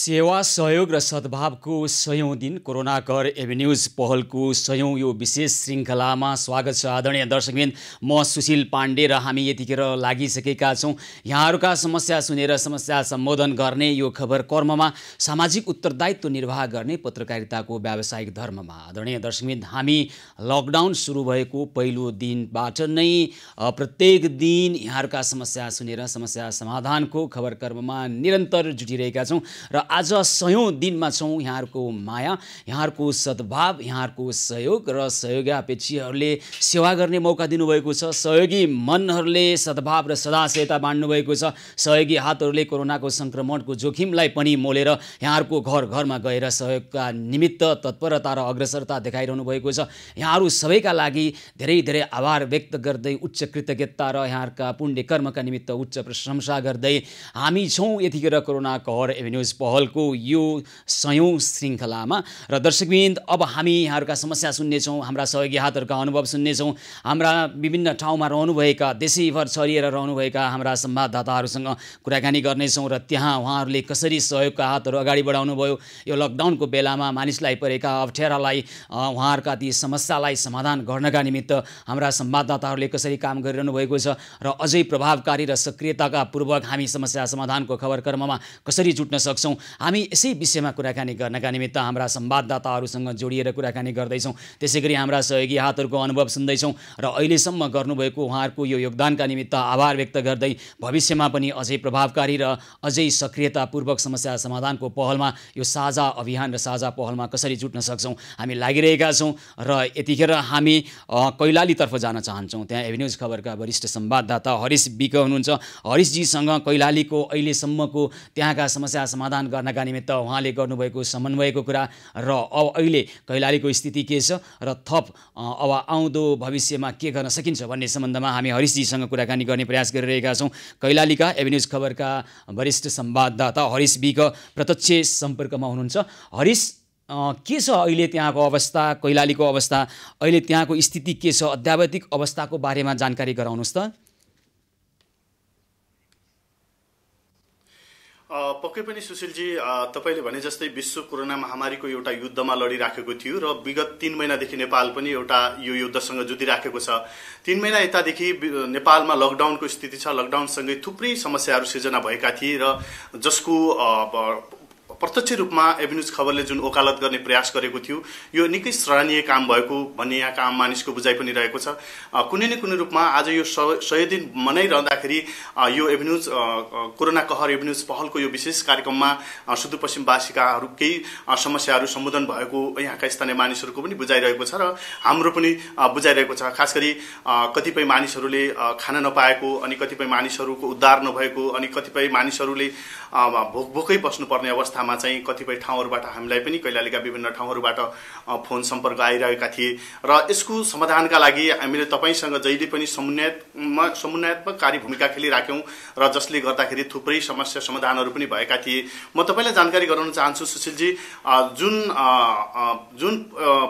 सेवा सहयोग र सद्भावको 100औं दिन कोरोना कहर एभिन्यूज पहलको 100औं यो विशेष श्रृङ्खलामा स्वागत छ। आदरणीय दर्शकवृन्द, म सुशील पाण्डे र हामी यतिखेर लागिसकेका छौँ यहाँहरूका समस्या सुनेर समस्या सम्बोधन गर्ने यो खबर कर्ममा सामाजिक उत्तरदायित्व निर्वाह गर्ने पत्रकारिताको व्यावसायिक धर्ममा। आदरणीय दर्शकवृन्द, हामी लकडाउन सुरु भएको पहिलो दिनबाट नै प्रत्येक दिन यहाँहरूका समस्या सुनेर समस्या समाधानको खबर कर्ममा निरन्तर जुटिरहेका छौँ र आज 100औं दिनमा छौँ। यहाँहरूको माया, यहाँहरूको सद्भाव, यहाँहरूको सहयोग र सहयोगापेक्षीहरूले सेवा गर्ने मौका दिनुभएको छ। सहयोगी मनहरूले सद्भाव र सदाशयता बाँड्नु भएको छ। सहयोगी हातहरूले कोरोनाको सङ्क्रमणको जोखिमलाई पनि मोलेर यहाँहरूको घर घरमा गएर सहयोगका निमित्त तत्परता र अग्रसरता देखाइरहनु भएको छ। यहाँहरू सबैका लागि धेरै धेरै आभार व्यक्त गर्दै, उच्च कृतज्ञता र यहाँहरूका पुण्य कर्मका निमित्त उच्च प्रशंसा गर्दै हामी छौँ यतिखेर कोरोना कहर एभिन्यूज पहलको यो 100औं श्रृङ्खलामा। र दर्शकवृन्द, अब हामी यहाँहरूका समस्या सुन्नेछौँ, हाम्रा सहयोगी हातहरूका अनुभव सुन्नेछौँ, हाम्रा विभिन्न ठाउँमा रहनुभएका, देशैभर छरिएर रहनुभएका हाम्रा संवाददाताहरूसँग कुराकानी गर्नेछौँ र त्यहाँ उहाँहरूले कसरी सहयोगका हातहरू अगाडि बढाउनु भयो, यो लकडाउनको बेलामा मानिसलाई परेका अप्ठ्यारालाई, उहाँहरूका ती समस्यालाई समाधान गर्नका निमित्त हाम्रा संवाददाताहरूले कसरी काम गरिरहनु भएको छ र अझै प्रभावकारी र सक्रियताका पूर्वक हामी समस्या समाधानको खबर कर्ममा कसरी जुट्न सक्छौँ, हामी यसै विषयमा कुराकानी गर्नका निमित्त हाम्रा संवाददाताहरूसँग जोडिएर कुराकानी गर्दैछौँ। त्यसैगरी हाम्रा सहयोगी हातहरूको अनुभव सुन्दैछौँ र अहिलेसम्म गर्नुभएको उहाँहरूको यो योगदानका निमित्त आभार व्यक्त गर्दै भविष्यमा पनि अझै प्रभावकारी र अझै सक्रियतापूर्वक समस्या समाधानको पहलमा, यो साझा अभियान र साझा पहलमा कसरी जुट्न सक्छौँ हामी लागिरहेका छौँ। र यतिखेर हामी कैलालीतर्फ जान चाहन्छौँ। त्यहाँ एभिन्यूज खबरका वरिष्ठ संवाददाता हरिश विक हुनुहुन्छ। हरिशजीसँग कैलालीको अहिलेसम्मको त्यहाँका समस्या समाधान गर्नका निमित्त उहाँले गर्नुभएको समन्वयको कुरा र अब अहिले कैलालीको स्थिति के छ र थप अब आउँदो भविष्यमा के गर्न सकिन्छ भन्ने सम्बन्धमा हामी हरिशजीसँग कुराकानी गर्ने प्रयास गरिरहेका छौँ। कैलालीका एभिन्यूज खबरका वरिष्ठ संवाददाता हरिश विक प्रत्यक्ष सम्पर्कमा हुनुहुन्छ। हरिश, के छ अहिले त्यहाँको अवस्था, कैलालीको अवस्था, अहिले त्यहाँको स्थिति के छ, अद्यावधिक अवस्थाको बारेमा जानकारी गराउनुहोस् त। पक्कै पनि सुशीलजी, तपाईँले भने जस्तै विश्व कोरोना महामारीको एउटा युद्धमा लडिराखेको थियो र विगत 3 महिनादेखि नेपाल पनि एउटा यो युद्धसँग जुधिराखेको छ। 3 महिना यतादेखि नेपालमा लकडाउनको स्थिति छ। लकडाउनसँगै थुप्रै समस्याहरू सिर्जना भएका थिए र जसको प्रत्यक्ष रूपमा एभिन्यूज खबरले जुन ओकालत गर्ने प्रयास गरेको थियो, यो निकै सराहनीय काम भएको भन्ने यहाँका आम मानिसको बुझाइ पनि रहेको छ। कुनै न कुनै रूपमा आज यो 100 दिन मनाइरहँदाखेरि यो एभिन्यूज कोरोना कहर एभिन्यूज पहलको यो विशेष कार्यक्रममा सुदूरपश्चिमवासीकाहरू केही समस्याहरू सम्बोधन भएको यहाँका स्थानीय मानिसहरूको पनि बुझाइरहेको छ र हाम्रो पनि बुझाइरहेको छ। खास गरी कतिपय मानिसहरूले खान नपाएको, अनि कतिपय मानिसहरूको उद्धार नभएको, अनि कतिपय मानिसहरूले भोकै बस्नुपर्ने अवस्थामा चाहिँ कतिपय ठाउँहरूबाट हामीलाई पनि कैलालीका विभिन्न ठाउँहरूबाट फोन सम्पर्क आइरहेका थिए र यसको समाधानका लागि हामीले तपाईसँग जहिले पनि समन्वयात्मक कार्य भूमिका खेलिराख्यौँ र जसले गर्दाखेरि थुप्रै समस्या समाधानहरू पनि भएका थिए। म तपाईँलाई जानकारी गराउन चाहन्छु सुशीलजी, जुन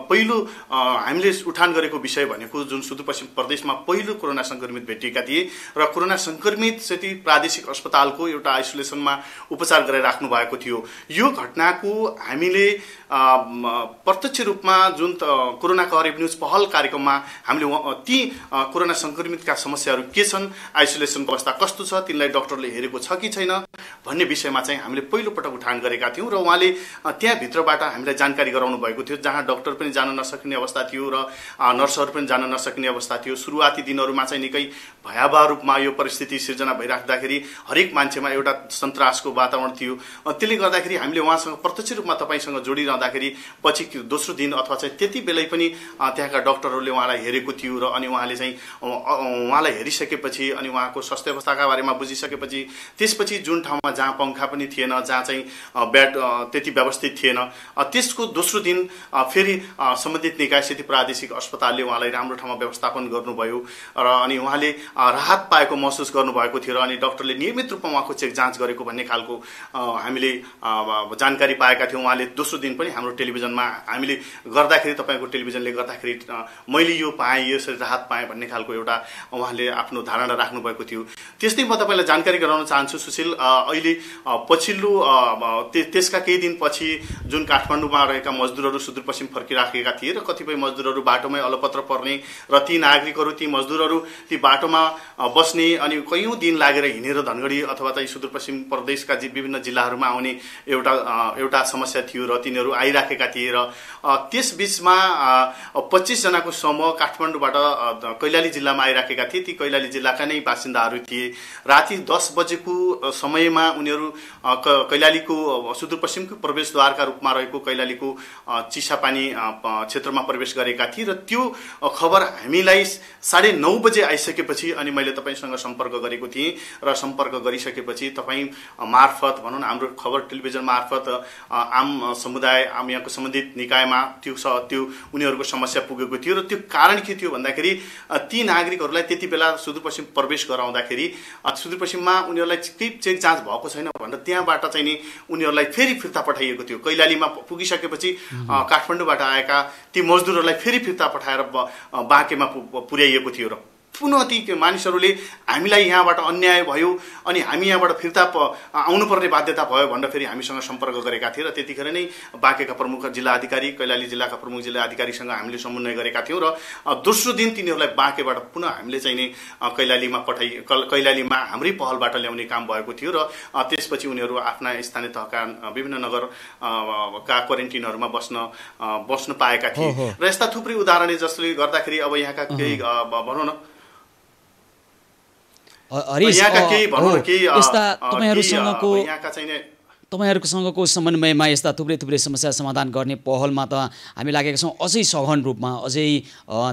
पहिलो हामीले उठान गरेको विषय भनेको जुन सुदूरपश्चिम प्रदेशमा पहिलो कोरोना संक्रमित भेटिएका थिए र कोरोना संक्रमित चाहिँ प्रादेशिक अस्पतालको एउटा आइसोलेसनमा उपचार गराइराख्नु भएको थियो। यो घटनाको हामीले प्रत्यक्ष रूपमा जुन कोरोना कहर एभिन्यूज पहल कार्यक्रममा हामीले ती कोरोना संक्रमितका समस्याहरू के छन्, आइसोलेसनको अवस्था कस्तो छ, तिनलाई डाक्टरले हेरेको छ कि छैन भन्ने विषयमा चाहिँ हामीले पहिलो पटक उठान गरेका थियौँ र उहाँले त्यहाँभित्रबाट हामीलाई जानकारी गराउनु भएको थियो, जहाँ डाक्टर पनि जान नसक्ने अवस्था थियो र नर्सहरू पनि जान नसक्ने अवस्था थियो। सुरुवाती दिनहरूमा चाहिँ निकै भयावह रूपमा यो परिस्थिति सिर्जना भइराख्दाखेरि हरेक मान्छेमा एउटा सन्तासको वातावरण थियो। त्यसले गर्दाखेरि हामीले उहाँसँग प्रत्यक्ष रूपमा तपाईँसँग जोडिरहँदाखेरि पछि दोस्रो दिन अथवा चाहिँ त्यति बेलै पनि त्यहाँका डाक्टरहरूले उहाँलाई हेरेको थियो र अनि उहाँले चाहिँ उहाँलाई हेरिसकेपछि अनि उहाँको स्वास्थ्य अवस्थाका बारेमा बुझिसकेपछि त्यसपछि जुन ठाउँमा जहाँ पङ्खा पनि थिएन, जहाँ चाहिँ बेड त्यति व्यवस्थित थिएन, त्यसको दोस्रो दिन फेरि सम्बन्धित निकाय स्थिति प्रादेशिक अस्पतालले उहाँलाई राम्रो ठाउँमा व्यवस्थापन गर्नुभयो र अनि उहाँले राहत पाएको महसुस गर्नुभएको थियो र अनि डाक्टरले नियमित रूपमा उहाँको चेक जाँच गरेको भन्ने खालको हामीले जानकारी पाएका थियौँ। उहाँले दोस्रो दिन पनि पनि हाम्रो टेलिभिजनमा हामीले गर्दाखेरि तपाईँको टेलिभिजनले गर्दाखेरि मैले यो पाएँ यसरी राहत पाएँ भन्ने खालको एउटा उहाँले आफ्नो धारणा राख्नुभएको थियो। त्यस्तै म तपाईँलाई जानकारी गराउन चाहन्छु सुशील, अहिले पछिल्लो त्यसका केही दिनपछि जुन काठमाडौँमा रहेका मजदुरहरू सुदूरपश्चिम फर्किराखेका थिए र कतिपय मजदुरहरू बाटोमै अलपत्र पर्ने र ती नागरिकहरू ती मजदुरहरू ती बाटोमा बस्ने अनि कयौँ दिन लागेर हिँडेर धनगढी अथवा चाहिँ सुदूरपश्चिम प्रदेशका विभिन्न जिल्लाहरूमा आउने एउटा समस्या थियो र तिनीहरू आइराखेका थिए र त्यस बीचमा 25 जनाको समूह काठमाडौँबाट कैलाली जिल्लामा आइराखेका थिए। ती कैलाली जिल्लाका नै बासिन्दाहरू थिए। राति 10 बजेको समयमा उनीहरू कैलालीको सुदूरपश्चिमको प्रवेशद्वारका रूपमा रहेको कैलालीको चिसापानी क्षेत्रमा प्रवेश गरेका थिए र त्यो खबर हामीलाई 9:30 बजे आइसकेपछि अनि मैले तपाईँसँग सम्पर्क गरेको थिएँ र सम्पर्क गरिसकेपछि तपाईँ मार्फत भनौँ न हाम्रो खबर टेलिभिजन मार्फत आम समुदाय यहाँको सम्बन्धित निकायमा त्यो उनीहरूको समस्या पुगेको थियो र त्यो कारण के थियो भन्दाखेरि ती नागरिकहरूलाई त्यति बेला सुदूरपश्चिम प्रवेश गराउँदाखेरि सुदूरपश्चिममा उनीहरूलाई केही चेक जाँच भएको छैन भनेर त्यहाँबाट चाहिँ नि उनीहरूलाई फेरि फिर्ता पठाइएको थियो। कैलालीमा पुगिसकेपछि काठमाडौँबाट आएका ती मजदुरहरूलाई फेरि फिर्ता पठाएर बाँकेमा पुर्याइएको थियो र पुनः ती मानिसहरूले हामीलाई यहाँबाट अन्याय भयो अनि हामी यहाँबाट फिर्ता आउनुपर्ने बाध्यता भयो भनेर फेरि हामीसँग सम्पर्क गरेका थिए र त्यतिखेर नै बाँकेका प्रमुख जिल्ला अधिकारी कैलाली जिल्लाका प्रमुख जिल्ला अधिकारीसँग हामीले समन्वय गरेका थियौँ र दोस्रो दिन तिनीहरूलाई बाँकेबाट पुनः हामीले चाहिँ नि कैलालीमा हाम्रै पहलबाट ल्याउने काम भएको थियो र त्यसपछि उनीहरू आफ्ना स्थानीय तहका विभिन्न नगरका क्वारेन्टिनहरूमा बस्न पाएका थिए र यस्ता थुप्रै उदाहरण जसले गर्दाखेरि अब यहाँका केही भनौँ न तपाईँहरूसँगको समन्वयमा यस्ता थुप्रै समस्या समाधान गर्ने पहलमा त हामी लागेका छौँ अझै सघन रूपमा अझै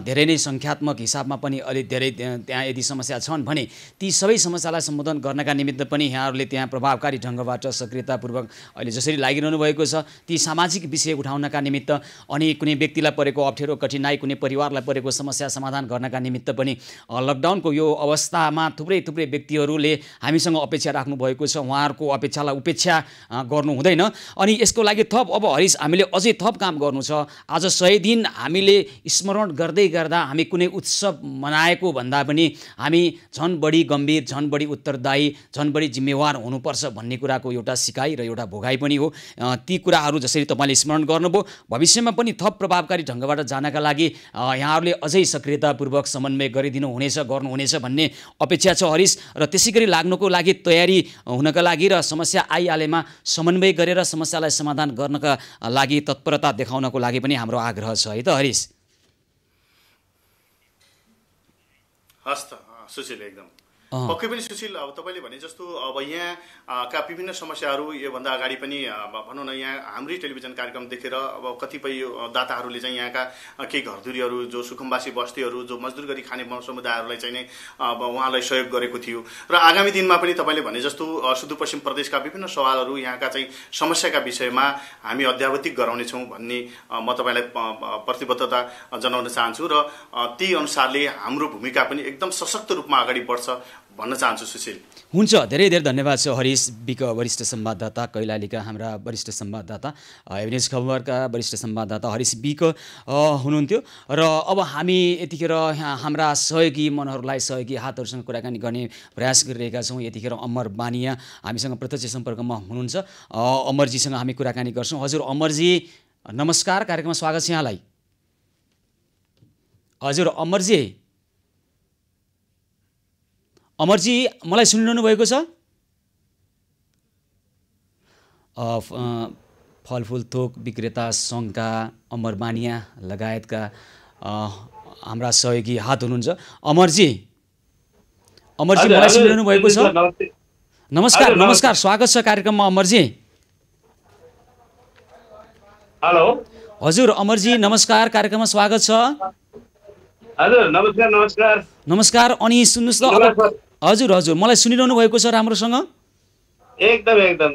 धेरै नै सङ्ख्यात्मक हिसाबमा पनि अलि धेरै त्यहाँ यदि समस्या छन् भने ती सबै समस्यालाई सम्बोधन गर्नका निमित्त पनि यहाँहरूले त्यहाँ प्रभावकारी ढङ्गबाट सक्रियतापूर्वक अहिले जसरी लागिरहनु भएको छ ती सामाजिक विषय उठाउनका निमित्त अनि कुनै व्यक्तिलाई परेको अप्ठ्यारो कठिनाइ कुनै परिवारलाई परेको समस्या समाधान गर्नका निमित्त पनि लकडाउनको यो अवस्थामा थुप्रै व्यक्तिहरूले हामीसँग अपेक्षा राख्नु भएको छ। उहाँहरूको अपेक्षालाई उपेक्षा गर्नु हुँदैन अनि यसको लागि थप अब हरिश हामीले अझै थप काम गर्नु छ। आज 100 दिन हामीले स्मरण गर्दै गर्दा हामी कुनै उत्सव मनाएको भन्दा पनि हामी झन् बढी गम्भीर झन् बढी उत्तरदायी झन् बढी जिम्मेवार हुनुपर्छ भन्ने कुराको एउटा सिकाइ र एउटा भोगाइ पनि हो। ती कुराहरू जसरी तपाईँले स्मरण गर्नुभयो भविष्यमा पनि थप प्रभावकारी ढङ्गबाट जानका लागि यहाँहरूले अझै सक्रियतापूर्वक समन्वय गरिदिनु हुनेछ गर्नुहुनेछ भन्ने अपेक्षा छ हरिश र त्यसै गरी लाग्नको लागि तयारी हुनका लागि र समस्या आइहालेमा समन्वय गरेर समस्यालाई समाधान गर्नका लागि तत्परता देखाउनको लागि पनि हाम्रो आग्रह छ है त हरिश। हस् त सुशील एकदम पक्कै पनि सुशील अब तपाईँले भने जस्तो अब यहाँका विभिन्न समस्याहरू योभन्दा अगाडि पनि भनौँ न यहाँ हाम्रै टेलिभिजन कार्यक्रम देखेर अब कतिपय दाताहरूले चाहिँ यहाँका केही घरधुरीहरू जो सुकुम्बासी बस्तीहरू जो मजदुर गरी खाने समुदायहरूलाई चाहिँ नै अब उहाँलाई सहयोग गरेको थियो र आगामी दिनमा पनि तपाईँले भने जस्तो सुदूरपश्चिम प्रदेशका विभिन्न सवालहरू यहाँका चाहिँ समस्याका विषयमा हामी अध्यावधिक गराउनेछौँ भन्ने म तपाईँलाई प्रतिबद्धता जनाउन चाहन्छु र त्यही अनुसारले हाम्रो भूमिका पनि एकदम सशक्त रूपमा अगाडि बढ्छ भन्न चाहन्छु सुशील। हुन्छ धेरै धन्यवाद छ हरिश बिक वरिष्ठ संवाददाता कैलालीका हाम्रा वरिष्ठ संवाददाता एभिनेज खबरका वरिष्ठ संवाददाता हरिश बिक हुनुहुन्थ्यो र अब हामी यतिखेर हाम्रा सहयोगी मनहरूलाई सहयोगी हातहरूसँग कुराकानी गर्ने प्रयास गरिरहेका छौँ। यतिखेर अमर बानिया हामीसँग प्रत्यक्ष सम्पर्कमा हुनुहुन्छ। अमरजीसँग हामी कुराकानी गर्छौँ। हजुर अमरजी नमस्कार, कार्यक्रममा स्वागत छ यहाँलाई। हजुर अमरजी मलाई सुनिरहनु भएको छ? फलफुल थोक विक्रेता सङ्घका अमर बानिया लगायतका हाम्रा सहयोगी हात हुनुहुन्छ। अमरजी मलाई सुनिरहनु भएको छ? नमस्कार स्वागत छ कार्यक्रममा अमरजी। हेलो हजुर अमरजी नमस्कार, कार्यक्रममा स्वागत छ। हजुर नमस्कार। अनि सुन्नुहोस् न हजुर मलाई सुनिरहनु भएको छ राम्रोसँग? एकदम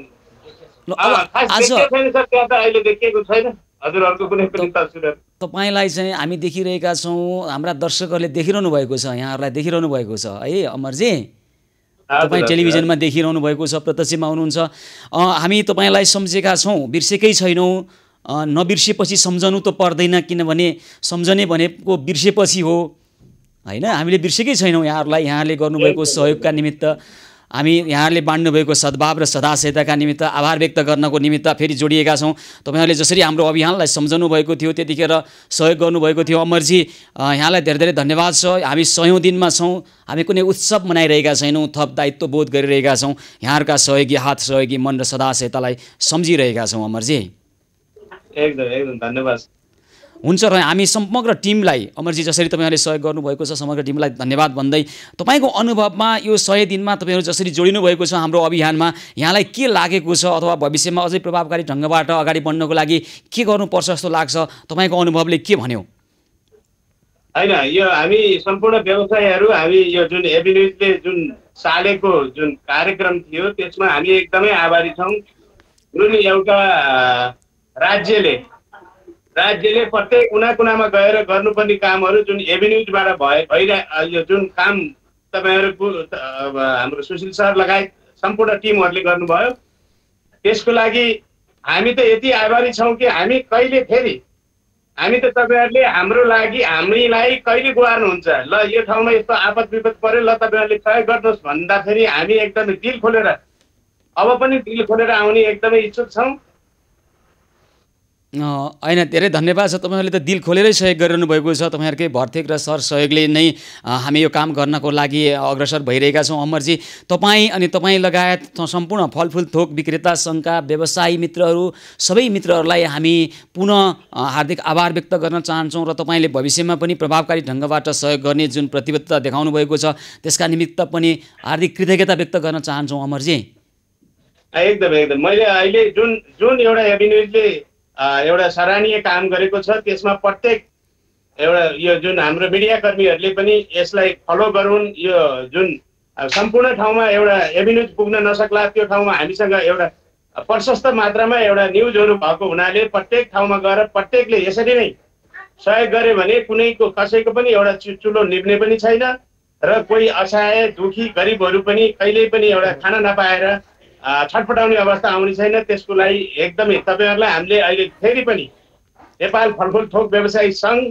तपाईँलाई चाहिँ हामी देखिरहेका छौँ, हाम्रा दर्शकहरूले देखिरहनु भएको छ, यहाँहरूलाई देखिरहनु भएको छ है अमरजी। तपाईँ टेलिभिजनमा देखिरहनु भएको छ, प्रत्यक्षमा हुनुहुन्छ। हामी तपाईँलाई सम्झेका छौँ, बिर्सेकै छैनौँ। नबिर्सेपछि सम्झनु त पर्दैन, किनभने सम्झने भनेको बिर्सेपछि हो होइन। हामीले बिर्सेकै छैनौँ यहाँहरूलाई, यहाँले गर्नुभएको सहयोगका निमित्त, हामी यहाँहरूले बाँड्नुभएको सद्भाव र सदाशयताका निमित्त आभार व्यक्त गर्नको निमित्त फेरि जोडिएका छौँ। तपाईँहरूले जसरी हाम्रो अभियानलाई सम्झनु भएको थियो, त्यतिखेर सहयोग गर्नुभएको थियो। अमरजी, यहाँलाई धेरै धेरै धन्यवाद छ। हामी 100औं दिनमा छौँ, हामी कुनै उत्सव मनाइरहेका छैनौँ, थप दायित्व बोध गरिरहेका छौँ। यहाँहरूका सहयोगी हात, सहयोगी मन र सदाशयतालाई सम्झिरहेका छौँ। अमरजी एकदम एकदम धन्यवाद। हुन्छ र हामी समग्र टिमलाई, अमरजी जसरी तपाईँहरूले सहयोग गर्नुभएको छ, समग्र टिमलाई धन्यवाद भन्दै तपाईँको अनुभवमा यो 100 दिनमा तपाईँहरू जसरी जोडिनु भएको छ हाम्रो अभियानमा, यहाँलाई के लागेको छ अथवा भविष्यमा अझै प्रभावकारी ढङ्गबाट अगाडि बढ्नको लागि के गर्नुपर्छ जस्तो लाग्छ? तपाईँको अनुभवले के भन्यो? होइन, यो हामी सम्पूर्ण व्यवसायीहरू, हामी यो जुन एभिन्यूजले जुन सालेको जुन कार्यक्रम थियो त्यसमा हामी एकदमै आभारी छौँ। जुन एउटा राज्यले प्रत्येक कुनामा गएर गर्नुपर्ने कामहरू जुन एभिन्यूजबाट भइरहे, जुन काम तपाईँहरूको हाम्रो सुशील सर लगायत सम्पूर्ण टिमहरूले गर्नुभयो, त्यसको लागि हामी त यति आभारी छौँ कि हामी कहिले फेरि, हामी त तपाईँहरूले हाम्रो लागि हामीलाई कहिले गुहार्नुहुन्छ, ल यो ठाउँमा यस्तो आपद विपद पर्यो, ल तपाईँहरूले सहयोग गर्नुहोस् भन्दाखेरि हामी एकदमै दिल खोलेर, अब पनि दिल खोलेर आउने एकदमै इच्छुक छौँ। होइन, धेरै धन्यवाद छ। तपाईँहरूले त दिल खोलेरै सहयोग गरिरहनु भएको छ। तपाईँहरूकै भर्तेक र सर सहयोगले नै हामी यो काम गर्नको लागि अग्रसर भइरहेका छौँ। अमरजी, तपाईँ अनि तपाईँ लगायत सम्पूर्ण फलफुल थोक विक्रेता सङ्घका व्यवसायी मित्रहरू, सबै मित्रहरूलाई हामी पुनः हार्दिक आभार व्यक्त गर्न चाहन्छौँ र तपाईँले भविष्यमा पनि प्रभावकारी ढङ्गबाट सहयोग गर्ने जुन प्रतिबद्धता देखाउनु भएको छ त्यसका निमित्त पनि हार्दिक कृतज्ञता व्यक्त गर्न चाहन्छौँ। अमरजी एकदम मैले अहिले जुन एउटा एभिन्यूजले एउटा सराहनीय काम गरेको छ त्यसमा प्रत्येक एउटा यो जुन हाम्रो मिडियाकर्मीहरूले पनि यसलाई फलो गरून्। यो जुन सम्पूर्ण ठाउँमा एउटा एभिन्यूज पुग्न नसक्ला त्यो ठाउँमा हामीसँग एउटा प्रशस्त मात्रामा एउटा न्युजहरू भएको हुनाले प्रत्येक ठाउँमा गएर प्रत्येकले यसरी नै सहयोग गरे भने कुनैको कसैको पनि एउटा चुलो निप्ने पनि छैन र कोही असहाय दुखी गरिबहरू पनि कहिल्यै पनि एउटा खाना नपाएर छटपटाउने अवस्था आउने छैन। त्यसको लागि एकदमै तपाईँहरूलाई हामीले अहिले फेरि पनि नेपाल फलफुल थोक व्यवसायी सङ्घ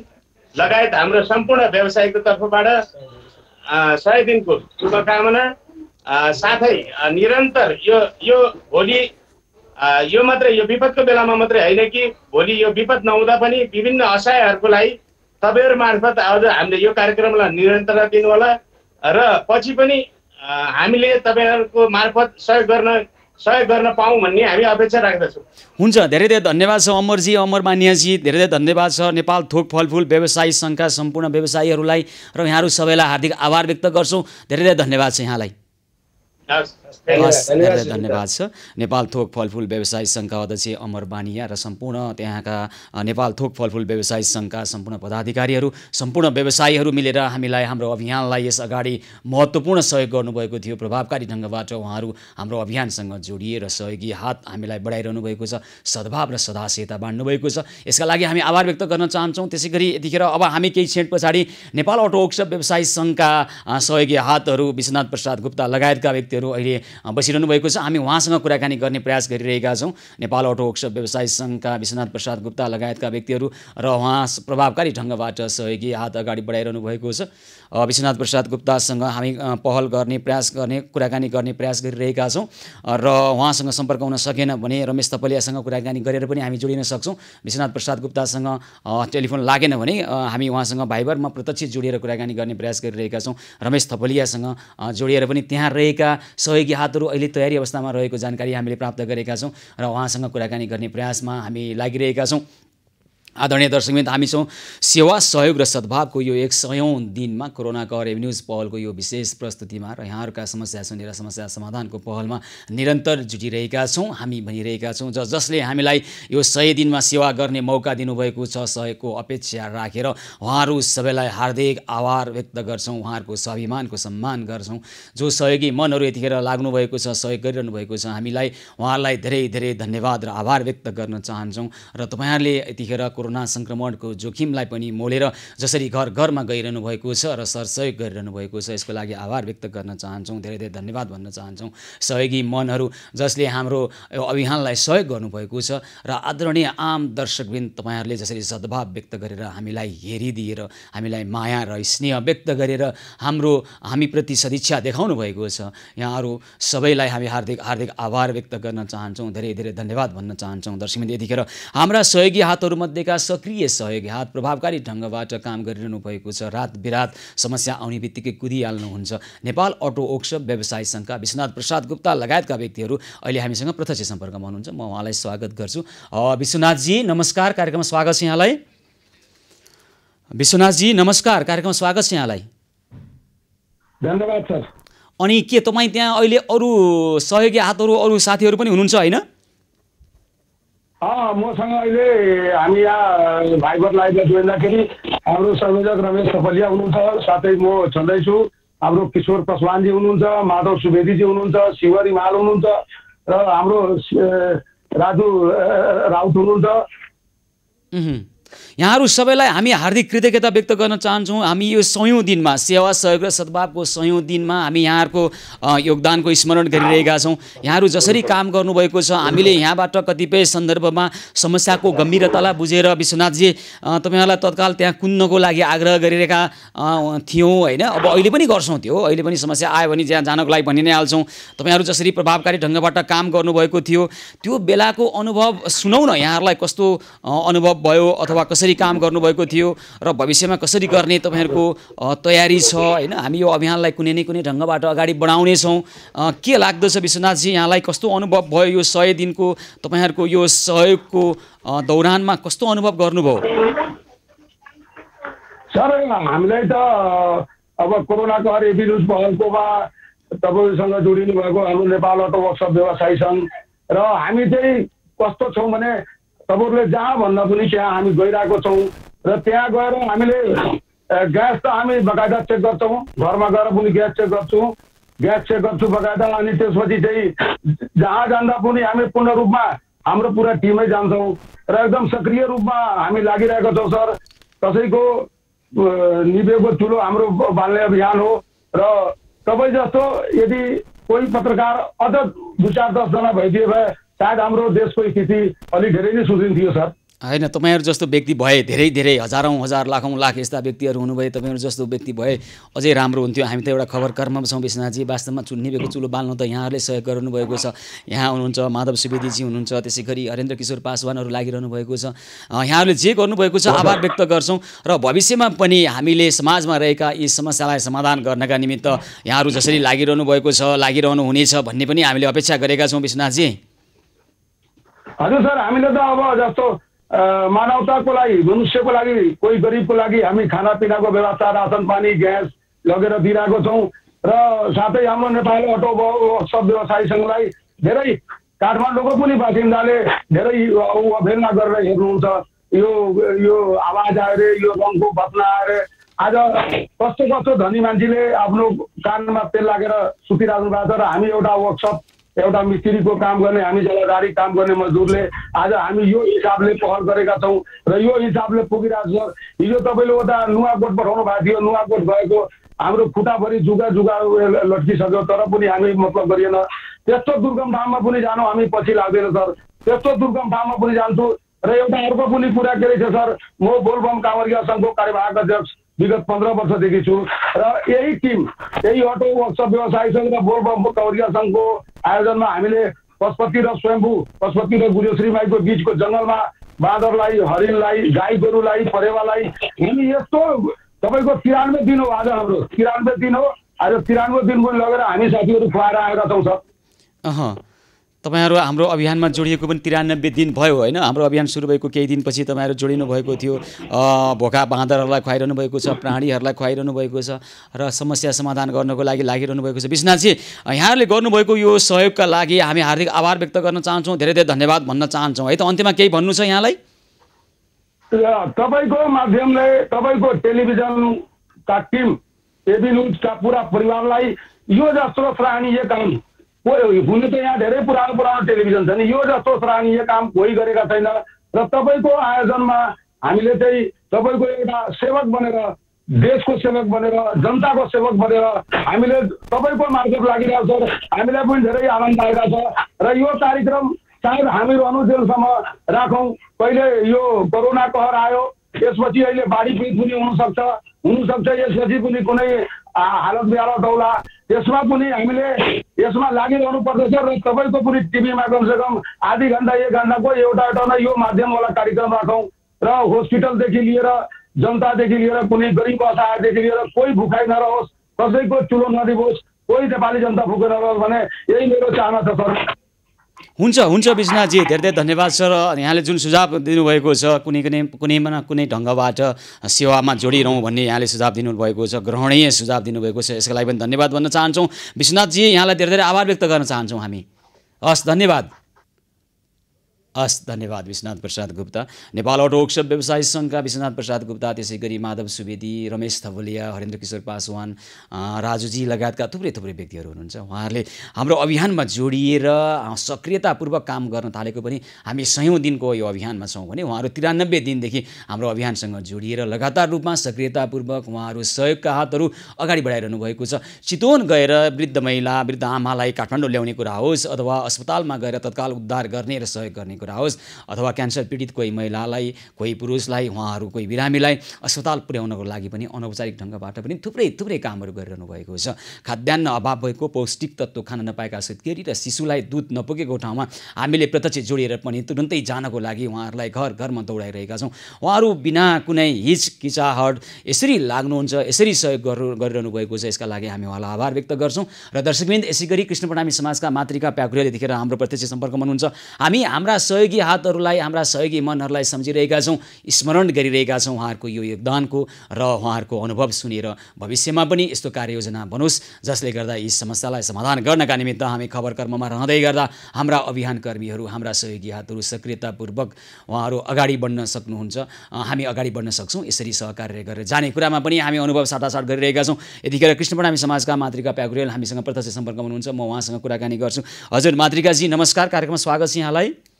लगायत हाम्रो सम्पूर्ण व्यवसायको तर्फबाट 100 दिनको शुभकामना साथै निरन्तर यो भोलि यो मात्र यो विपदको बेलामा मात्रै होइन कि भोलि यो विपद नहुँदा पनि विभिन्न असहायहरूको लागि तपाईँहरू मार्फत आज हामीले यो कार्यक्रमलाई निरन्तरता दिनु होला र पछि पनि हामीले तपाईँहरूको मार्फत सहयोग गर्न पाऊँ भन्ने हामी अपेक्षा राख्दछौँ। हुन्छ, धेरै धेरै धन्यवाद छ अमरजी, अमर मानियाजी, धेरै धेरै धन्यवाद छ नेपाल थोक फलफुल व्यवसायी सङ्घका सम्पूर्ण व्यवसायीहरूलाई र यहाँहरू सबैलाई हार्दिक आभार व्यक्त गर्छौँ। धेरै धेरै धन्यवाद छ यहाँलाई। धेरै धन्यवाद छ नेपाल थोक फलफुल व्यवसायी सङ्घका अध्यक्ष अमर बानिया र सम्पूर्ण त्यहाँका नेपाल थोक फलफुल व्यवसायी सङ्घका सम्पूर्ण पदाधिकारीहरू, सम्पूर्ण व्यवसायीहरू मिलेर हामीलाई, हाम्रो अभियानलाई यस अगाडि महत्त्वपूर्ण सहयोग गर्नुभएको थियो। प्रभावकारी ढङ्गबाट उहाँहरू हाम्रो अभियानसँग जोडिएर सहयोगी हात हामीलाई बढाइरहनु भएको छ, सद्भाव र सदाशयता बाँड्नुभएको छ। यसका लागि हामी आभार व्यक्त गर्न चाहन्छौँ। त्यसै गरी यतिखेर अब हामी केही क्षण पछाडि नेपाल अटो वर्कसप व्यवसायी सङ्घका सहयोगी हातहरू विश्वनाथ प्रसाद गुप्ता लगायतका व्यक्तिहरू अहिले बसिरहनु भएको छ। हामी उहाँसँग कुराकानी गर्ने प्रयास गरिरहेका छौँ। नेपाल अटो वर्कसप व्यवसायी सङ्घका विश्वनाथ प्रसाद गुप्ता लगायतका व्यक्तिहरू र उहाँ प्रभावकारी ढङ्गबाट सहयोगी हात अगाडि बढाइरहनु भएको छ। विश्वनाथ प्रसाद गुप्तासँग हामी पहल गर्ने कुराकानी गर्ने प्रयास गरिरहेका छौँ र उहाँसँग सम्पर्क हुन सकेन भने रमेश थपलियासँग कुराकानी गरेर पनि हामी जोडिन सक्छौँ। विश्वनाथ प्रसाद गुप्तासँग टेलिफोन लागेन भने हामी उहाँसँग भाइबरमा प्रत्यक्ष जोडिएर कुराकानी गर्ने प्रयास गरिरहेका छौँ। रमेश थपलियासँग जोडिएर पनि त्यहाँ रहेका सहयोगी हातहरू अहिले तयारी अवस्थामा रहेको जानकारी हामीले प्राप्त गरेका छौँ र उहाँसँग कुराकानी गर्ने प्रयासमा हामी लागिरहेका छौँ। आदरणीय दर्शकवृन्द, हामी छौँ सेवा सहयोग र सद्भावको यो 100औं दिनमा कोरोना कहर एभिन्यूज पहलको यो विशेष प्रस्तुतिमा र यहाँहरूका समस्या सुनेर समस्या समाधानको पहलमा निरन्तर जुटिरहेका छौँ। हामी भनिरहेका छौँ जसले हामीलाई यो 100 दिनमा सेवा गर्ने मौका दिनुभएको छ, सहयोगको अपेक्षा राखेर उहाँहरू सबैलाई हार्दिक आभार व्यक्त गर्छौँ, उहाँहरूको स्वाभिमानको सम्मान गर्छौँ। जो सहयोगी मनहरू यतिखेर लाग्नुभएको छ, सहयोग गरिरहनु भएको छ, हामीलाई उहाँहरूलाई धेरै धेरै धन्यवाद र आभार व्यक्त गर्न चाहन्छौँ। र तपाईँहरूले यतिखेर कोरोना संक्रमणको जोखिमलाई पनि मोलेर जसरी घर घरमा गइरहनु भएको छ र सरसहयोग गरिरहनु भएको छ, यसको लागि आभार व्यक्त गर्न चाहन्छौँ। धेरै धेरै धन्यवाद भन्न चाहन्छौँ सहयोगी मनहरू जसले हाम्रो अभियानलाई सहयोग गर्नुभएको छ। र आदरणीय आम दर्शकवृन्द, तपाईँहरूले जसरी सद्भाव व्यक्त गरेर हामीलाई हेरिदिएर हामीलाई माया र स्नेह व्यक्त गरेर हामीप्रति सदिच्छा देखाउनु भएको छ, यहाँहरू सबैलाई हामी हार्दिक हार्दिक आभार व्यक्त गर्न चाहन्छौँ। धेरै धेरै धन्यवाद भन्न चाहन्छौँ। दर्शकवृन्द, यतिखेर हाम्रा सहयोगी हातहरूमध्येका सक्रिय सहयोगी हात प्रभावकारी ढङ्गबाट काम गरिरहनु भएको छ। रात बिरात समस्या आउने बित्तिकै कुदिहाल्नुहुन्छ नेपाल अटो वर्कसप व्यवसायी सङ्घका विश्वनाथ प्रसाद गुप्ता लगायतका व्यक्तिहरू अहिले हामीसँग प्रत्यक्ष सम्पर्कमा हुनुहुन्छ। म उहाँलाई स्वागत गर्छु। विश्वनाथजी नमस्कार, कार्यक्रममा स्वागत छ यहाँलाई। विश्वनाथजी नमस्कार, कार्यक्रममा स्वागत छ यहाँलाई। धन्यवाद सर। अनि के तपाईँ त्यहाँ अहिले अरू सहयोगी हातहरू अरू साथीहरू पनि हुनुहुन्छ होइन? मसँग अहिले हामी यहाँ भाइबर लाइभमा जोड्दाखेरि हाम्रो संयोजक रमेश थपलिया हुनुहुन्छ, साथै म छँदैछु, हाम्रो किशोर पासवानजी हुनुहुन्छ, माधव सुवेदीजी हुनुहुन्छ, शिव रिमाल हुनुहुन्छ र हाम्रो राजु राउत हुनुहुन्छ। यहाँहरू सबैलाई हामी हार्दिक कृतज्ञता व्यक्त गर्न चाहन्छौँ। हामी यो 100औं दिनमा सेवा सहयोग र सद्भावको 100औं दिनमा हामी यहाँहरूको योगदानको स्मरण गरिरहेका छौँ। यहाँहरू जसरी काम गर्नुभएको छ, हामीले यहाँबाट कतिपय सन्दर्भमा समस्याको गम्भीरतालाई बुझेर विश्वनाथजी तपाईँहरूलाई तत्काल त्यहाँ कुद्नको लागि आग्रह गरिरहेका थियौँ होइन। अब अहिले पनि गर्छौँ, त्यो अहिले पनि समस्या आयो भने त्यहाँ जानको लागि भनि नै हाल्छौँ। तपाईँहरू जसरी प्रभावकारी ढङ्गबाट काम गर्नुभएको थियो त्यो बेलाको अनुभव सुनौ न, यहाँहरूलाई कस्तो अनुभव भयो अथवा कसरी काम गर्नुभएको थियो र भविष्यमा कसरी गर्ने तपाईँहरूको तयारी छ होइन। हामी यो अभियानलाई कुनै न कुनै ढङ्गबाट अगाडि बढाउनेछौँ। के लाग्दछ विश्वनाथजी, यहाँलाई कस्तो अनुभव भयो यो 100 दिनको तपाईँहरूको यो सहयोगको दौरानमा कस्तो अनुभव गर्नुभयो? सर हामीलाई त अब कोरोनाको एभिन्युज पहलकोमा तपाईँसँग जोडिनु भएको हाम्रो नेपाल अटो वर्कसप व्यवसायी सङ्घ र हामी चाहिँ कस्तो छौँ भने तपाईँहरूले जहाँ भन्दा पनि त्यहाँ हामी गइरहेको छौँ र त्यहाँ गएर हामीले ग्यास त हामी बकायदा चेक गर्छौँ, घरमा गएर पनि ग्यास चेक गर्छु बकायदा। अनि त्यसपछि चाहिँ जहाँ जाँदा पनि हामी पूर्ण रूपमा हाम्रो पुरा टिमै जान्छौँ र एकदम सक्रिय रूपमा हामी लागिरहेको छौँ सर। कसैको निभेको चुलो हाम्रो बाल्ने अभियान हो र तपाईँ जस्तो यदि कोही पत्रकार अझ 2-4-10 जना भइदिए भए सायद हाम्रो देशको स्थिति अलिक धेरै नै सुध्रिन्थ्यो सर। होइन, तपाईँहरू जस्तो व्यक्ति भए, धेरै धेरै हजारौँ हजार लाखौँ लाख यस्ता व्यक्तिहरू हुनुभए, तपाईँहरू जस्तो व्यक्ति भए अझै राम्रो हुन्थ्यो। हामी त एउटा खबर कर्ममा छौँ विश्वनाथजी, वास्तवमा निभेको चुलो बाल्नु त यहाँहरूले सहयोग गर्नुभएको छ। यहाँ हुनुहुन्छ माधव सुवेदीजी हुनुहुन्छ, त्यसै गरी हरेन्द्र किशोर पासवानहरू लागिरहनु भएको छ। यहाँहरूले जे गर्नुभएको छ आभार व्यक्त गर्छौँ र भविष्यमा पनि हामीले समाजमा रहेका यी समस्यालाई समाधान गर्नका निमित्त यहाँहरू जसरी लागिरहनु भएको छ, लागिरहनु हुनेछ भन्ने पनि हामीले अपेक्षा गरेका छौँ विश्वनाथजी। हजुर सर, हामीले त अब जस्तो मानवताको लागि, मनुष्यको लागि, कोही गरिबको लागि हामी खानापिनाको व्यवस्था, रासन पानी, ग्यास लगेर दिइरहेको छौँ र साथै हाम्रो नेपाल अटो वर्कसप व्यवसायी सङ्घलाई धेरै काठमाडौँको पनि बासिन्दाले धेरै अवहेलना गरेर हेर्नुहुन्छ। यो आवाज आएर, यो रङको बदला आएर आज कस्तो कस्तो धनी मान्छेले आफ्नो कानमा तेल लागेर सुतिराख्नु भएको छ र हामी एउटा वर्कसप, एउटा मिस्त्रीको काम गर्ने, हामी जलाधारी काम गर्ने मजदुरले आज हामी यो हिसाबले पहल गरेका छौँ र यो हिसाबले पुगिरहेको छ। हिजो तपाईँले उता नुवाकोट पठाउनु भएको थियो, नुवाकोट गएको हाम्रो खुट्टाभरि जुगा लट्किसक्यो तर पनि हामी मतलब गरिएन। त्यस्तो दुर्गम ठाउँमा पनि जानु हामी पछि लाग्दैन सर, त्यस्तो दुर्गम ठाउँमा पनि जान्छु। र एउटा अर्को पनि कुरा के रहेछ सर, म बोलबम काँवरिया सङ्घको कार्यवाहक अध्यक्ष विगत 15 वर्षदेखि छु र यही टिम, यही अटो वर्कसप व्यवसायी सङ्घ र बोलबम काँवरिया सङ्घको आयोजनमा हामीले पशुपति र स्वयम्भू, पशुपति र गुरुश्री माईको बिचको जङ्गलमा बाँदरलाई, हरिणलाई, गाई गोरुलाई, परेवालाई हामी यस्तो तपाईँको 93 दिन हो आज, हाम्रो 93 दिन हो आज। 93 दिन पनि लगेर हामी साथीहरू खुवाएर आएका छौँ सर। तपाईँहरू हाम्रो अभियानमा जोडिएको पनि 93 दिन भयो होइन। हाम्रो अभियान सुरु भएको केही दिनपछि तपाईँहरू जोडिनु भएको थियो। भोका बाँदरहरूलाई खुवाइरहनु भएको छ, प्राणीहरूलाई खुवाइरहनु भएको छ र समस्या समाधान गर्नको लागि लागिरहनु भएको छ। विश्वनाथजी, यहाँहरूले गर्नुभएको यो सहयोगका लागि हामी हार्दिक आभार व्यक्त गर्न चाहन्छौँ, धेरै धेरै धन्यवाद भन्न चाहन्छौँ है। त अन्त्यमा केही भन्नु छ यहाँलाई? तपाईँको माध्यमले तपाईँको टेलिभिजनका टिम, एबी न्युजका पुरा परिवारलाई यो जस्तो सराहनीय काम हुनु त यहाँ धेरै पुरानो टेलिभिजन छ नि, यो जस्तो सराहनीय काम कोही गरेका छैन र तपाईँको आयोजनमा हामीले चाहिँ तपाईँको एउटा सेवक बनेर, देशको सेवक बनेर, जनताको सेवक बनेर हामीले तपाईँको मार्फत लागिरहेको छ। हामीलाई पनि धेरै आनन्द आइरहेको छ र यो कार्यक्रम सायद हामीहरू अनुजेलसम्म राखौँ। कहिले यो कोरोना कहर आयो, यसपछि अहिले बाढी पीडित पनि हुनसक्छ, यसपछि पनि कुनै हालत बिहालत होला, त्यसमा पनि हामीले यसमा लागिरहनु पर्दछ र तपाईँको पनि टिभीमा कमसेकम आधी घन्टा 1 घन्टाको एउटा यो माध्यमवाला कार्यक्रम राखौँ र हस्पिटलदेखि लिएर, जनतादेखि लिएर, कुनै गरिब असहायदेखि लिएर कोही भुखाइ नरहोस्, कसैको चुलो नदिनुहोस्, कोही नेपाली जनता भुखे नरहोस् भन्ने यही मेरो चाहना छ सर। हुन्छ विश्वनाथजी, धेरै धेरै धन्यवाद सर। यहाँले जुन सुझाव दिनुभएको छ, कुनैमा न कुनै ढङ्गबाट सेवामा जोडिरहँ भन्ने यहाँले सुझाव दिनुभएको छ, ग्रहणीय सुझाव दिनुभएको छ, यसको लागि पनि धन्यवाद भन्न चाहन्छौँ। विश्वनाथजी, यहाँलाई धेरै धेरै आभार व्यक्त गर्न चाहन्छौँ हामी। हस्, धन्यवाद विश्वनाथ प्रसाद गुप्ता, नेपाल अटो वर्कसप व्यवसायी सङ्घका विश्वनाथ प्रसाद गुप्ता, त्यसै गरी माधव सुवेदी, रमेश थवलिया, हरेन्द्र किशोर पासवान, राजुजी लगायतका थुप्रै व्यक्तिहरू हुनुहुन्छ। उहाँहरूले हाम्रो अभियानमा जोडिएर सक्रियतापूर्वक काम गर्न थालेको पनि हामी 100औं दिनको यो अभियानमा छौँ भने उहाँहरू 93 दिनदेखि हाम्रो अभियानसँग जोडिएर लगातार रूपमा सक्रियतापूर्वक उहाँहरू सहयोगका हातहरू अगाडि बढाइरहनु भएको छ। चितवन गएर वृद्ध महिला, वृद्ध आमालाई काठमाडौँ ल्याउने कुरा होस्, अथवा अस्पतालमा गएर तत्काल उद्धार गर्ने र सहयोग गर्ने कुरा होस्, अथवा क्यान्सर पीडित कोही महिलालाई, कोही पुरुषलाई, उहाँहरू कोही बिरामीलाई अस्पताल पुर्याउनको लागि पनि अनौपचारिक ढङ्गबाट पनि थुप्रै कामहरू गरिरहनु भएको छ। खाद्यान्न अभाव भएको, पौष्टिक तत्त्व खान नपाएका केटी र शिशुलाई दुध नपुगेको ठाउँमा हामीले प्रत्यक्ष जोडिएर पनि तुरुन्तै जानको लागि उहाँहरूलाई घरमा दौडाइरहेका छौँ। उहाँहरू बिना कुनै हिचकिचाहट यसरी लाग्नुहुन्छ, यसरी सहयोग गरिरहनु भएको छ। यसका लागि हामी उहाँलाई आभार व्यक्त गर्छौँ। र दर्शकवृन्द, यसै गरी कृष्ण प्रणामी समाजका मातृका प्याकुरेल यतिखेर हाम्रो प्रत्यक्ष सम्पर्कमा हुनुहुन्छ। हामी हाम्रा सहयोगी हातहरूलाई, हाम्रा सहयोगी मनहरूलाई सम्झिरहेका छौँ, स्मरण गरिरहेका छौँ उहाँहरूको यो योगदानको, र उहाँहरूको अनुभव सुनेर भविष्यमा पनि यस्तो कार्ययोजना बनोस् जसले गर्दा यी समस्यालाई समाधान गर्नका निमित्त हामी खबर कर्ममा रहँदै गर्दा हाम्रा अभियान कर्मीहरू, हाम्रा सहयोगी हातहरू सक्रियतापूर्वक उहाँहरू अगाडि बढ्न सक्नुहुन्छ, हामी अगाडि बढ्न सक्छौँ। यसरी सहकार्य गरेर जाने कुरामा पनि हामी अनुभव साटासाट गरिरहेका छौँ। यतिखेर कृष्ण प्रणामी समाजका मातृका प्याकुरेल हामीसँग प्रत्यक्ष सम्पर्कमा हुनुहुन्छ। म उहाँसँग कुराकानी गर्छु। हजुर मातृकाजी, नमस्कार, कार्यक्रममा स्वागत छ यहाँलाई।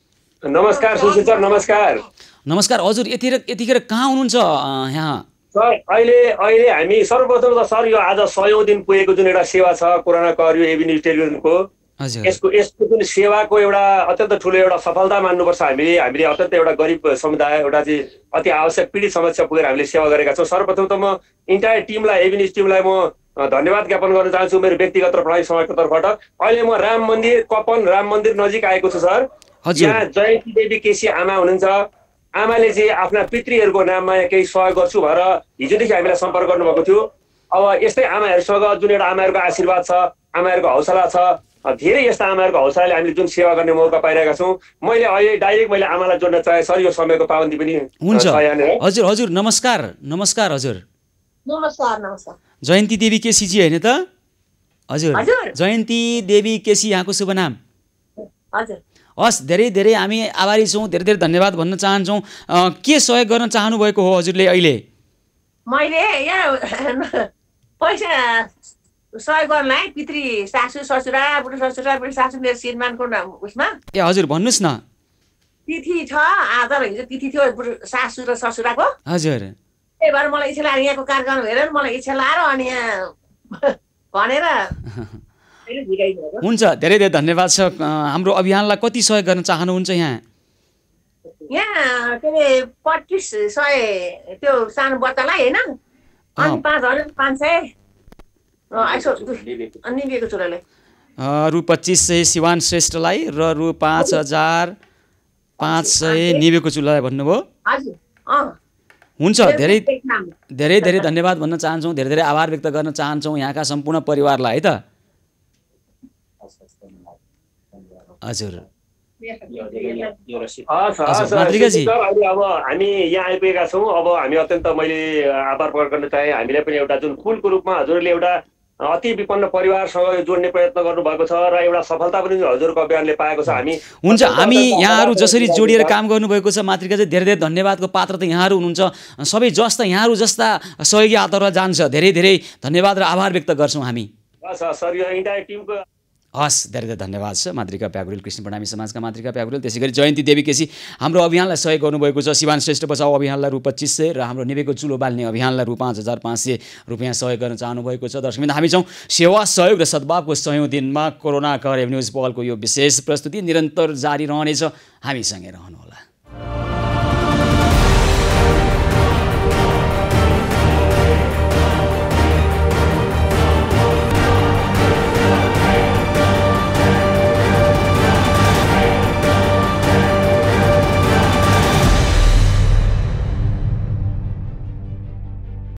नमस्कार सुशील सर, नमस्कार। हजुर यतिखेर कहाँ हुनुहुन्छ यहाँ? सर अहिले हामी सर्वप्रथम त सर यो आज 100औं दिन पुगेको जुन एउटा सेवा छ कोरोना कहर यो एबी न्युज टेलिभिजनको, यसको जुन सेवाको एउटा अत्यन्त ठुलो एउटा सफलता मान्नुपर्छ। हामीले अत्यन्त एउटा गरिब समुदाय, एउटा चाहिँ अति आवश्यक पीडित समस्या पुगेर हामीले सेवा गरेका छौँ। सर्वप्रथम त म इन्टायर टिमलाई, एबी न्युज टिमलाई म धन्यवाद ज्ञापन गर्न चाहन्छु मेरो व्यक्तिगत र प्रणाली समाजको तर्फबाट। अहिले म कपन राम मन्दिर नजिक आएको छु सर। यहाँ जयन्ती देवी केसी आमा हुनुहुन्छ। आमाले चाहिँ आफ्ना पितृहरूको नाममा केही सहयोग गर्छु भनेर हिजोदेखि हामीलाई सम्पर्क गर्नुभएको थियो। अब यस्तै आमाहरूसँग जुन एउटा आमाहरूको आशीर्वाद छ, आमाहरूको हौसला छ, धेरै यस्ता आमाहरूको हौसलाले हामीले जुन सेवा गर्ने मौका पाइरहेका छौँ। मैले अहिले डाइरेक्ट आमालाई जोड्न चाहे सर, यो समयको पाबन्दी पनि हुन्छ। हजुर नमस्कार हजुर। नमस्कार। जयन्ती देवी केसीजी होइन त? हजुर, जयन्ती देवी केसी यहाँको शुभ नाम? हजुर। हस्, धेरै हामी आभारी छौँ, धेरै धन्यवाद भन्न चाहन्छौँ। के सहयोग गर्न चाहनु भएको हो हजुरले अहिले? मैले यहाँ पैसा सहयोग गर्नलाई पितृ सासू ससुरा, बुढो ससुरा, बुढी सासू मेरो श्रीमानको उसमा। ए हजुर, भन्नुहोस् न। तिथि छ आज, हिजो तिथि थियो सासू र ससुराको। हजुर। त्यही भएर मलाई इच्छा लाग्यो, यहाँको कार्यक्रम हेरेर मलाई इच्छा लाग्यो अनि यहाँ भनेर। हुन्छ, धेरै धन्यवाद छ। हाम्रो अभियानलाई कति सहयोग गर्न चाहनुहुन्छ यहाँ? यहाँ के अरे 2500 त्यो सानो बच्चालाई होइन, अनि 5500 निभेको छोराले, रु 2500 सिवान श्रेष्ठलाई र रु 5500 निभेको चुलालाई भन्नुभयो। हजुर। हुन्छ, धेरै धन्यवाद भन्न चाहन्छौँ, धेरै आभार व्यक्त गर्न चाहन्छौँ यहाँका सम्पूर्ण परिवारलाई है त। हजुर मातृकाजी, अब हामी यहाँ आइपुगेका छौँ। अब हामी अत्यन्त मैले आभार प्रकट गर्न चाहे। हामीलाई पनि एउटा जुन फुलको रूपमा हजुरले एउटा अति विपन्न परिवारसँग जोड्ने प्रयत्न गर्नुभएको छ र एउटा सफलता पनि हजुरको अभियानले पाएको छ। हुन्छ, हामी यहाँहरू जसरी जोडिएर काम गर्नुभएको छ मातृकाजी, धेरै धन्यवादको पात्र त यहाँहरू हुनुहुन्छ। सबै यहाँहरू जस्ता सहयोगी हातहरूलाई जान्छ। धेरै धन्यवाद र आभार व्यक्त गर्छौँ हामी। सर, यो इन्टायर टिमको हस्, धेरै धेरै धन्यवाद छ मातृका प्याकुरेल, कृष्ण प्रणामी समाजका मातृका प्याकुरेल, त्यसै गरी जयन्ती देवी केसी हाम्रो अभियानलाई सहयोग गर्नुभएको छ। सिवान श्रेष्ठ बचाउ अभियानलाई रु 2500 र हाम्रो निवेको चुलो बाल्ने अभियानलाई रु 5500 रुपियाँ सहयोग गर्न चाहनुभएको छ। दर्शकबिन, हामी छौँ सेवा सहयोग र सद्भावको 100औं दिनमा कोरोना कहर न्युज पहलको यो विशेष प्रस्तुति निरन्तर जारी रहनेछ। हामीसँगै रहनुहोला।